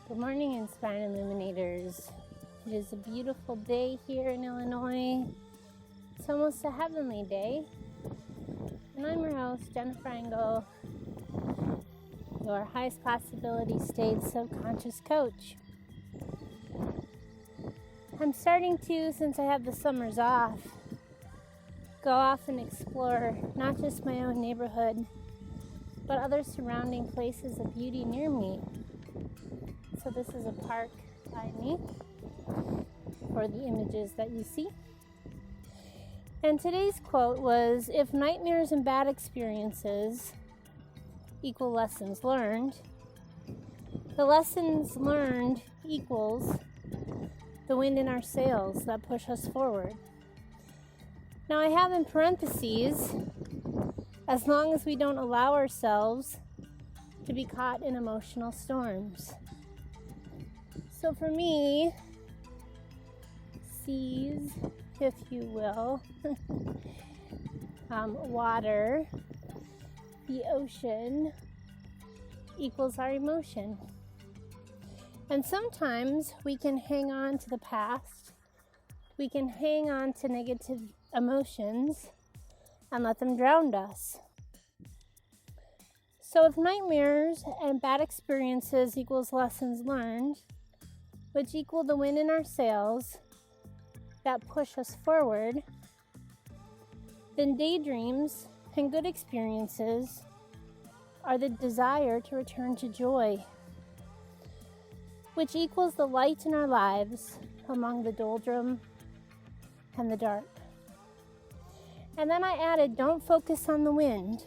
Good morning, Inspired Illuminators. It is a beautiful day here in Illinois. It's almost a heavenly day. And I'm your host, Jennifer Engel, your highest possibility state subconscious coach. I'm starting to, since I have the summers off, go off and explore not just my own neighborhood, but other surrounding places of beauty near me. So this is a park by me for the images that you see. And today's quote was, if nightmares and bad experiences equal lessons learned, the lessons learned equals the wind in our sails that push us forward. Now I have in parentheses, as long as we don't allow ourselves to be caught in emotional storms. So for me, seas, if you will, water, the ocean equals our emotion. And sometimes we can hang on to the past, we can hang on to negative emotions and let them drown us. So if nightmares and bad experiences equals lessons learned, which equal the wind in our sails that push us forward, then daydreams and good experiences are the desire to return to joy, which equals the light in our lives among the doldrum and the dark. And then I added, don't focus on the wind,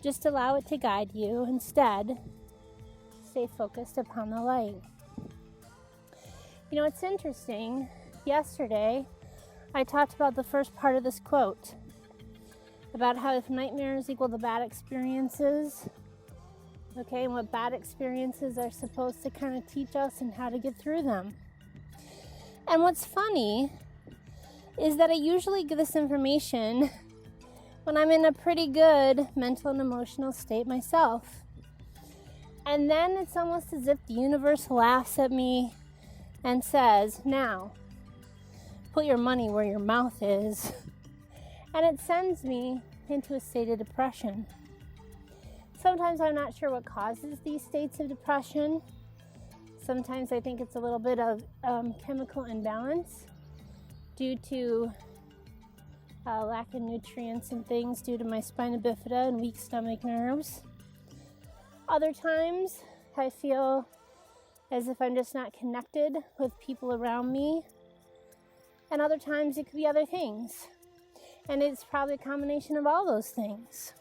just allow it to guide you. Instead, stay focused upon the light. You know, it's interesting. Yesterday, I talked about the first part of this quote, about how if nightmares equal the bad experiences, okay, and what bad experiences are supposed to kind of teach us and how to get through them. And what's funny is that I usually get this information when I'm in a pretty good mental and emotional state myself. And then it's almost as if the universe laughs at me and says, now, put your money where your mouth is. And it sends me into a state of depression. Sometimes I'm not sure what causes these states of depression. Sometimes I think it's a little bit of chemical imbalance due to lack of nutrients and things due to my spina bifida and weak stomach nerves. Other times I feel as if I'm just not connected with people around me. And other times it could be other things. And it's probably a combination of all those things.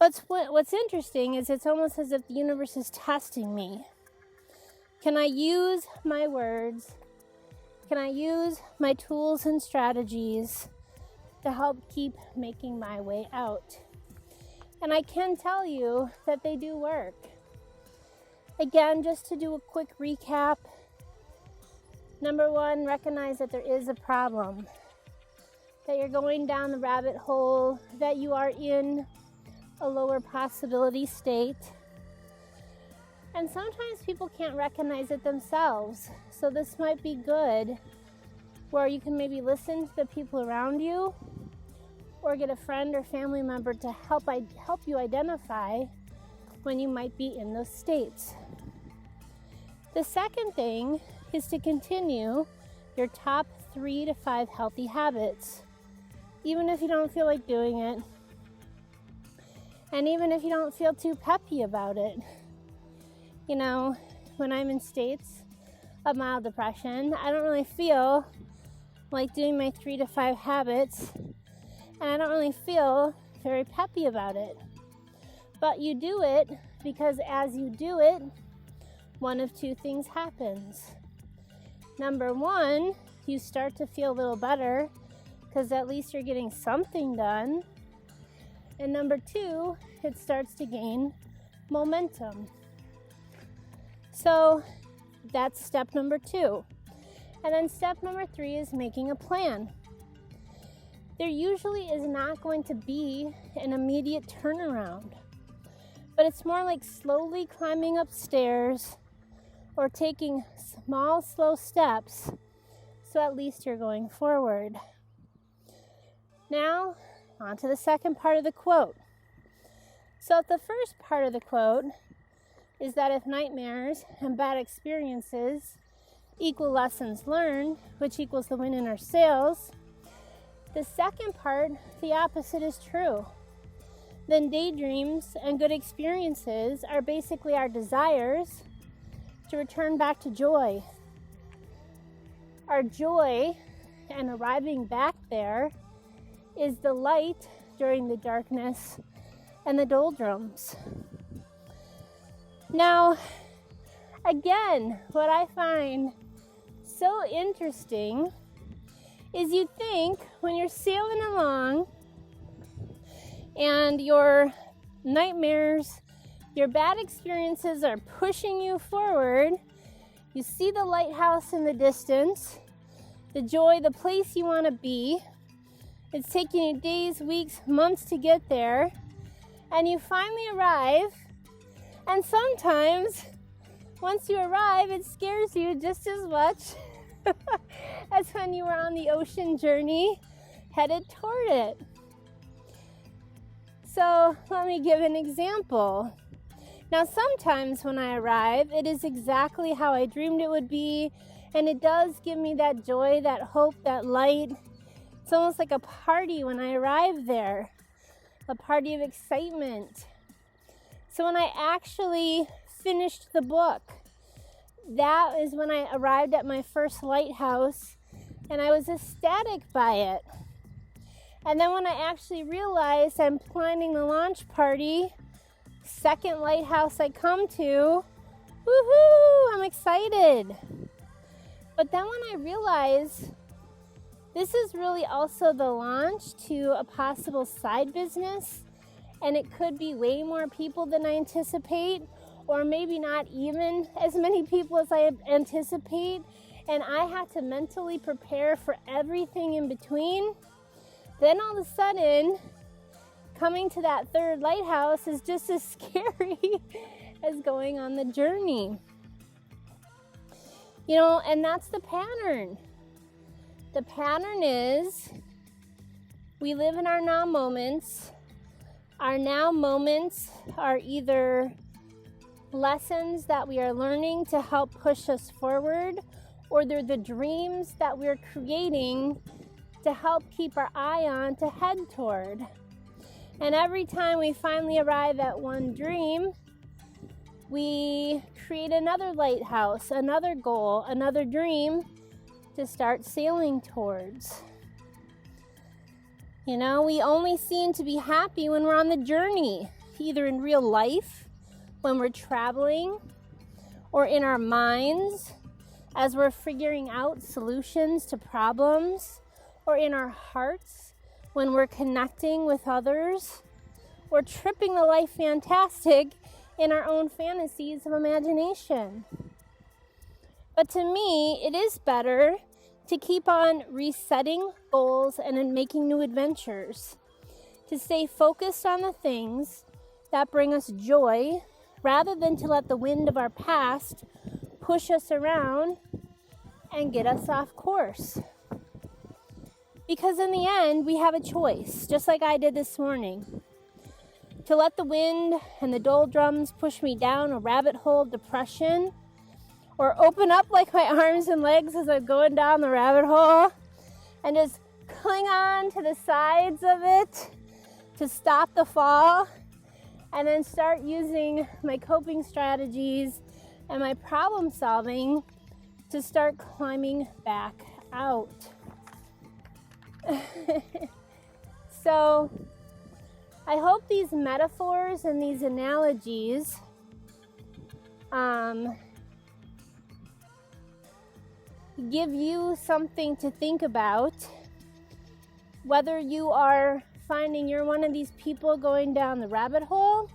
But what's interesting is it's almost as if the universe is testing me. Can I use my words? Can I use my tools and strategies to help keep making my way out? And I can tell you that they do work. Again, just to do a quick recap. Number one, recognize that there is a problem, that you're going down the rabbit hole, that you are in a lower possibility state. And sometimes people can't recognize it themselves. So this might be good, where you can maybe listen to the people around you or get a friend or family member to help you identify when you might be in those states. The second thing is to continue your top 3 to 5 healthy habits, even if you don't feel like doing it, and even if you don't feel too peppy about it. You know, when I'm in states of mild depression, I don't really feel like doing my 3 to 5 habits, and I don't really feel very peppy about it. But you do it because as you do it, one of two things happens. Number one, you start to feel a little better because at least you're getting something done. And number two, it starts to gain momentum. So that's step number 2. And then step number 3 is making a plan. There usually is not going to be an immediate turnaround, but it's more like slowly climbing up stairs or taking small, slow steps, so at least you're going forward. Now, on to the second part of the quote. So the first part of the quote is that if nightmares and bad experiences equal lessons learned, which equals the win in our sales, the second part, the opposite is true. Then daydreams and good experiences are basically our desires to return back to joy. Our joy and arriving back there is the light during the darkness and the doldrums. Now, again, what I find so interesting is you think when you're sailing along and your nightmares, your bad experiences are pushing you forward, you see the lighthouse in the distance, the joy, the place you want to be. It's taking you days, weeks, months to get there, and you finally arrive, and sometimes once you arrive, it scares you just as much as when you were on the ocean journey headed toward it. So let me give an example. Now, sometimes when I arrive, it is exactly how I dreamed it would be, and it does give me that joy, that hope, that light. It's almost like a party when I arrive there, a party of excitement. So when I actually finished the book, that is when I arrived at my first lighthouse, and I was ecstatic by it. And then when I actually realized I'm planning the launch party, second lighthouse I come to, woohoo, I'm excited. But then when I realized this is really also the launch to a possible side business, and it could be way more people than I anticipate, or maybe not even as many people as I anticipate, and I have to mentally prepare for everything in between, then all of a sudden, coming to that third lighthouse is just as scary as going on the journey. You know, and that's the pattern. The pattern is we live in our now moments. Our now moments are either lessons that we are learning to help push us forward, or they're the dreams that we're creating to help keep our eye on to head toward. And every time we finally arrive at one dream, we create another lighthouse, another goal, another dream to start sailing towards. You know, we only seem to be happy when we're on the journey, either in real life, when we're traveling, or in our minds as we're figuring out solutions to problems, or in our hearts when we're connecting with others, or tripping the life fantastic in our own fantasies of imagination. But to me, it is better to keep on resetting goals and in making new adventures, to stay focused on the things that bring us joy, rather than to let the wind of our past push us around and get us off course. Because in the end, we have a choice, just like I did this morning, to let the wind and the doldrums push me down a rabbit hole of depression, or open up like my arms and legs as I'm going down the rabbit hole and just cling on to the sides of it to stop the fall, and then start using my coping strategies and my problem solving to start climbing back out. So I hope these metaphors and these analogies give you something to think about, whether you are finding you're one of these people going down the rabbit hole,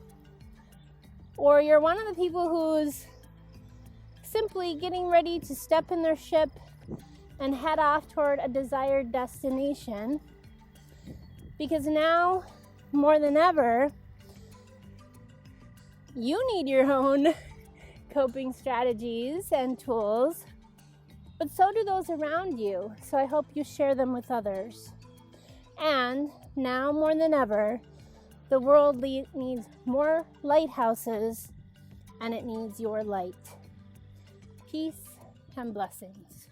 or you're one of the people who's simply getting ready to step in their ship and head off toward a desired destination. Because now, more than ever, you need your own coping strategies and tools, but so do those around you. So I hope you share them with others. And now more than ever, the world needs more lighthouses, and it needs your light. Peace and blessings.